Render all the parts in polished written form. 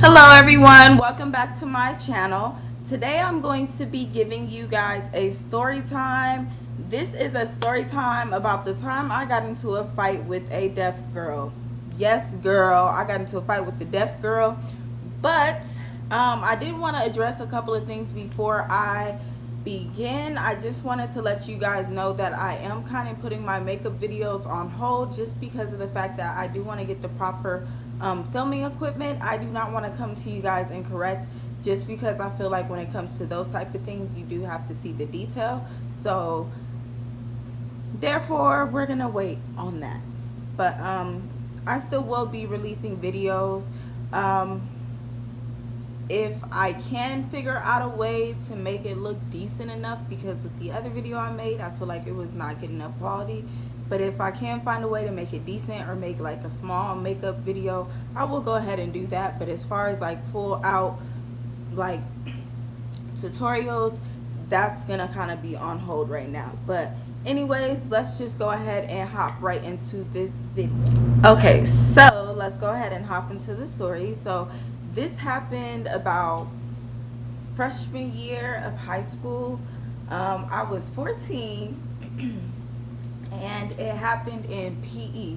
Hello everyone, welcome back to my channel. Today I'm going to be giving you guys a story time. This is a story time about the time I got into a fight with a deaf girl. Yes, girl, I got into a fight with the deaf girl. But I did want to address a couple of things before I begin. I just wanted to let you guys know that I am kind of putting my makeup videos on hold just because of the fact that I do want to get the proper filming equipment. I do not want to come to you guys incorrect just because I feel like when it comes to those type of things, you do have to see the detail. So therefore, we're going to wait on that. But I still will be releasing videos. If I can figure out a way to make it look decent enough, because with the other video I made, I feel like it was not good enough quality. But if I can find a way to make it decent or make like a small makeup video, I will go ahead and do that. But as far as like full out like tutorials, that's gonna kind of be on hold right now. But anyways, let's just go ahead and hop right into this video. Okay, so let's go ahead and hop into the story. So this happened about freshman year of high school. I was 14 and it happened in PE.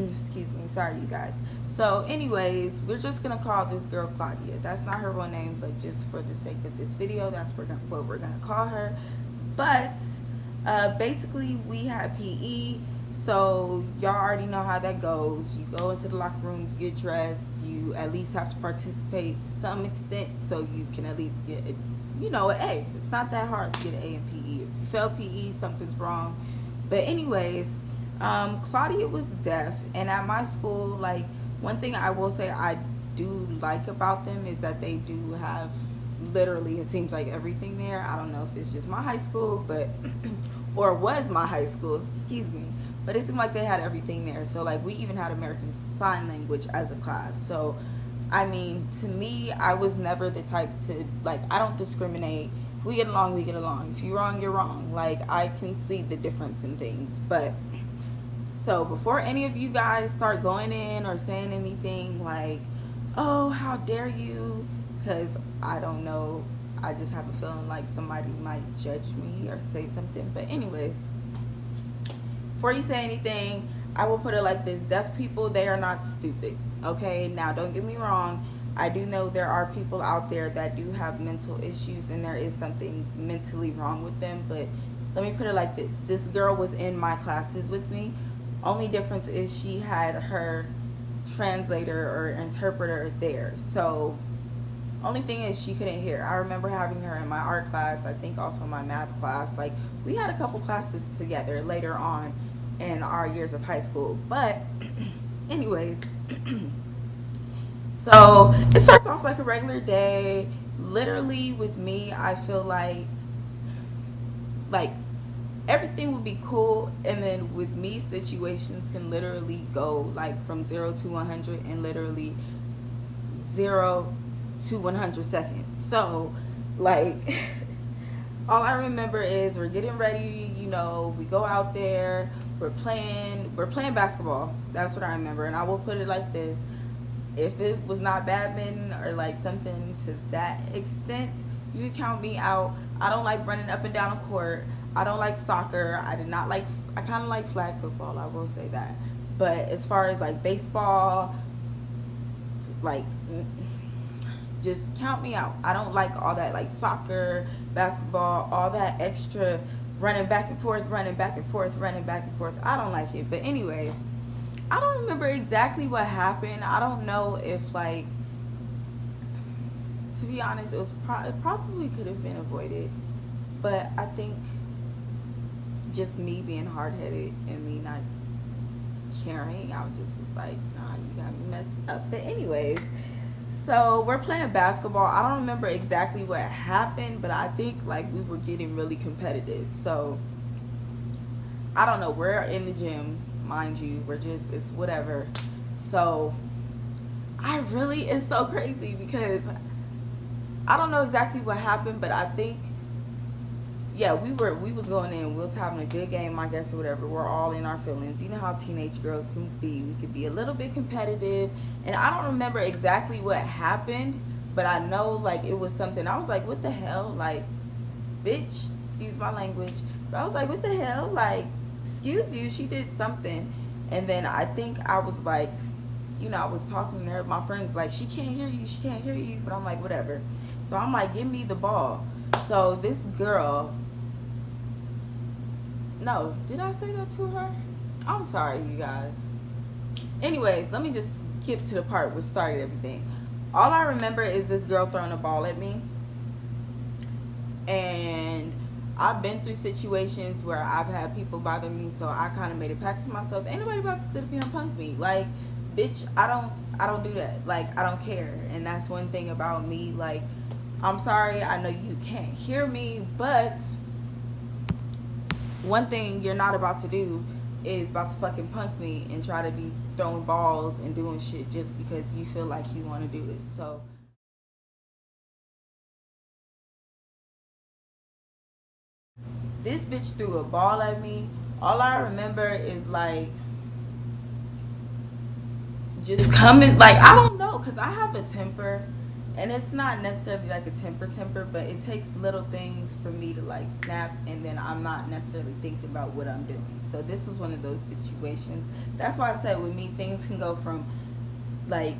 Excuse me, sorry you guys. So anyways, we're just gonna call this girl Claudia. That's not her real name, but just for the sake of this video, that's what we're gonna call her. But basically we had PE, so y'all already know how that goes. You go into the locker room, you get dressed, you at least have to participate to some extent so you can at least get an A. It's not that hard to get an A in PE. If you fail PE, something's wrong. But anyways, Claudia was deaf, and at my school, like, one thing I will say I do like about them is that they do have literally, it seems like everything there. I don't know if it's just my high school, but or was my high school, excuse me, but it seemed like they had everything there. So like we even had American Sign Language as a class. So I mean, to me, I was never the type to, like, I don't discriminate. If we get along, we get along. If you're wrong, you're wrong. Like, I can see the difference in things. But so before any of you guys start going in or saying anything like, oh, how dare you, because I don't know, I just have a feeling like somebody might judge me or say something. But anyways, before you say anything, I will put it like this: deaf people, they are not stupid. Okay, now don't get me wrong, I do know there are people out there that do have mental issues and there is something mentally wrong with them. But let me put it like this girl was in my classes with me. Only difference is she had her translator or interpreter there. So only thing is she couldn't hear. I remember having her in my art class, I think also my math class. Like, we had a couple classes together later on in our years of high school. But anyways, so it starts off like a regular day. Literally with me, I feel like everything would be cool, and then with me, situations can literally go like from 0 to 100 in literally 0 to 100 seconds. So like all I remember is we're getting ready, we go out there, we're playing basketball. That's what I remember. And I will put it like this: if it was not badminton or like something to that extent, you can count me out. I don't like running up and down a court. I don't like soccer. I kind of like flag football, I will say that. But as far as like baseball, like, just count me out. I don't like all that, like soccer, basketball, all that extra running back and forth, running back and forth, running back and forth. I don't like it. But anyways, I don't remember exactly what happened. I don't know if, like, to be honest, it probably could have been avoided. But I think just me being hard-headed and me not caring, I just was like, nah, you got me messed up. But anyways, so we're playing basketball. I don't remember exactly what happened, but I think like we were getting really competitive. So I don't know. We're in the gym, mind you. It's whatever. So it's so crazy because I don't know exactly what happened, but I think yeah, we was going in, we was having a good game, I guess, or whatever. We're all in our feelings. You know how teenage girls can be. We could be a little bit competitive, and I don't remember exactly what happened, but I know like it was something. I was like, what the hell, like, bitch, excuse my language, but I was like, what the hell, like, excuse you, she did something, and then I think I was like, you know, I was talking to her, my friends like, she can't hear you, she can't hear you, but I'm like, whatever. So I'm like, give me the ball. So this girl, no, did I say that to her? I'm sorry, you guys. Anyways, let me just skip to the part which started everything. All I remember is this girl throwing a ball at me, and I've been through situations where I've had people bother me, so I kind of made a pact to myself. Ain't nobody about to sit up here and punk me. Like, bitch, I don't do that. Like, I don't care. And that's one thing about me. Like, I'm sorry, I know you can't hear me, but one thing you're not about to do is about to fucking punk me and try to be throwing balls and doing shit just because you feel like you want to do it. So this bitch threw a ball at me. All I remember is like just coming, like, I don't know, because I have a temper, and it's not necessarily like a temper, but it takes little things for me to like snap, and then I'm not necessarily thinking about what I'm doing. So this was one of those situations. That's why I said with me, things can go from like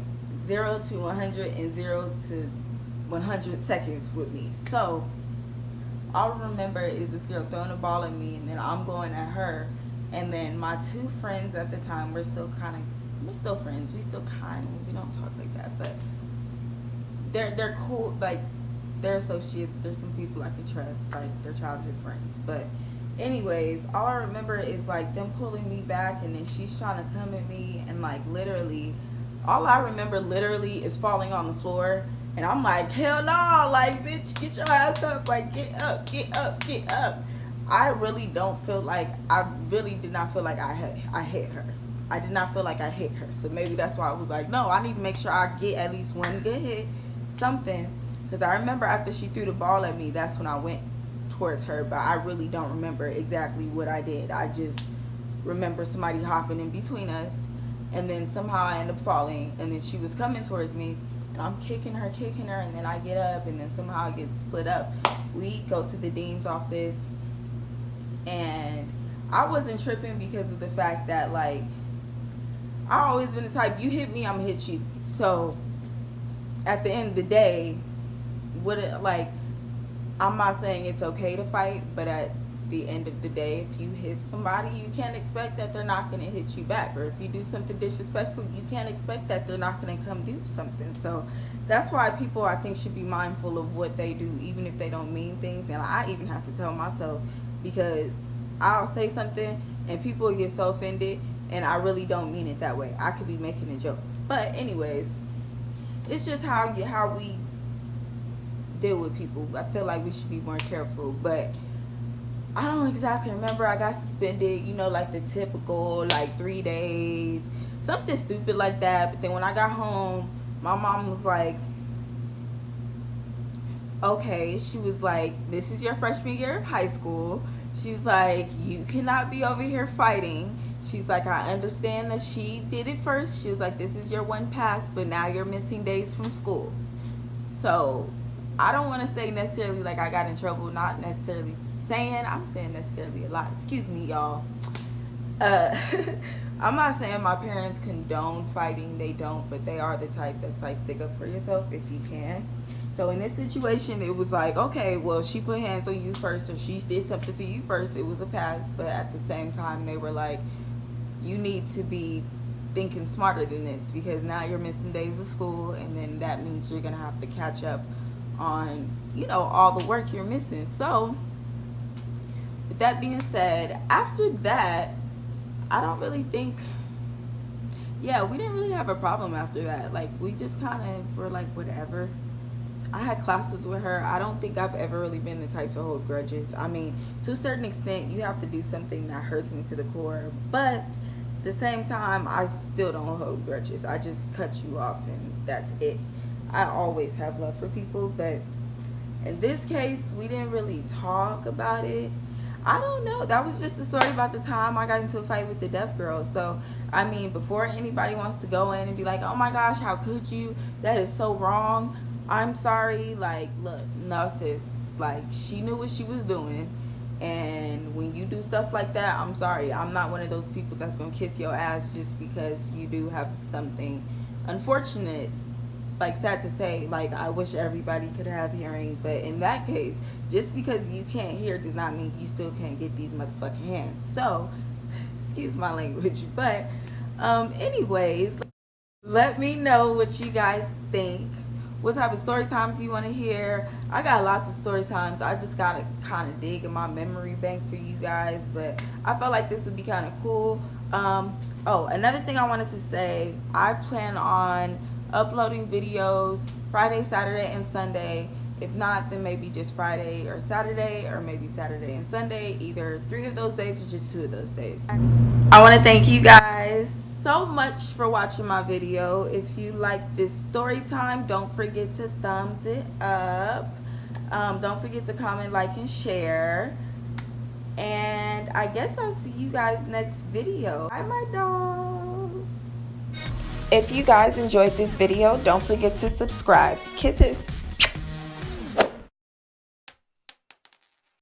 0 to 100 and 0 to 100 seconds with me. So all I remember is this girl throwing a ball at me, and then I'm going at her, and then my two friends at the time, we're still friends. We still we don't talk like that, but they're cool. Like, they're associates. There's some people I can trust. Like, they're childhood friends. But anyways, all I remember is like them pulling me back, and then she's trying to come at me, and like literally, all I remember literally is falling on the floor. And I'm like, hell no, like, bitch, get your ass up, like, get up, get up, get up. I really did not feel like I hit her. I did not feel like I hit her. So maybe that's why I was like, no, I need to make sure I get at least one good hit, something. Because I remember after she threw the ball at me, that's when I went towards her. But I really don't remember exactly what I did. I just remember somebody hopping in between us. And then somehow I ended up falling. And then she was coming towards me. And I'm kicking her. And then I get up. And then somehow I get split up. We go to the dean's office. And I wasn't tripping because of the fact that, like, I always been the type, you hit me, I'm gonna hit you. So at the end of the day, I'm not saying it's okay to fight, but at the end of the day, if you hit somebody, you can't expect that they're not gonna hit you back. Or if you do something disrespectful, you can't expect that they're not gonna come do something. So that's why people, I think, should be mindful of what they do, even if they don't mean things. And I even have to tell myself, because I'll say something and people get so offended, and I really don't mean it that way. I could be making a joke. But anyways, it's just how we deal with people. I feel like we should be more careful. But I don't exactly remember. I got suspended, you know, like the typical, like 3 days, something stupid like that. But then when I got home, my mom was like, okay, she was like, this is your freshman year of high school. She's like, you cannot be over here fighting. She's like, I understand that she did it first. She was like, this is your one pass, but now you're missing days from school. So I don't want to say necessarily like I got in trouble, not necessarily saying, I'm saying necessarily a lot. Excuse me, y'all. I'm not saying my parents condone fighting. They don't, but they are the type that's like, stick up for yourself if you can. So in this situation, it was like, okay, well, she put hands on you first, or she did something to you first. It was a pass. But at the same time, they were like, you need to be thinking smarter than this, because now you're missing days of school, and then that means you're going to have to catch up on, you know, all the work you're missing. So with that being said, after that, I don't really think, yeah, we didn't really have a problem after that. Like, we just kind of were like, whatever. I had classes with her. I don't think I've ever really been the type to hold grudges. I mean, to a certain extent, you have to do something that hurts me to the core. But at the same time, I still don't hold grudges. I just cut you off, and that's it. I always have love for people, but In this case, we didn't really talk about it. I don't know. That was just the story about the time I got into a fight with the deaf girl. So, I mean, before anybody wants to go in and be like, oh my gosh, how could you? That is so wrong. I'm sorry. Like, look, no, sis. Like, she knew what she was doing. And when you do stuff like that, I'm sorry. I'm not one of those people that's going to kiss your ass just because you do have something unfortunate, like sad to say, like I wish everybody could have hearing, but in that case, just because you can't hear does not mean you still can't get these motherfucking hands. So, excuse my language, but anyways, let me know what you guys think. What type of story times you want to hear? I got lots of story times. I just gotta kind of dig in my memory bank for you guys, but I felt like this would be kind of cool. Oh, another thing I wanted to say, I plan on uploading videos Friday, Saturday, and Sunday. If not, then maybe just Friday or Saturday, or maybe Saturday and Sunday, either 3 of those days or just 2 of those days. I want to thank you guys so much for watching my video. If you like this story time, don't forget to thumbs it up. Don't forget to comment, like, and share. And I guess I'll see you guys next video. Bye, my dolls. If you guys enjoyed this video, don't forget to subscribe. Kisses.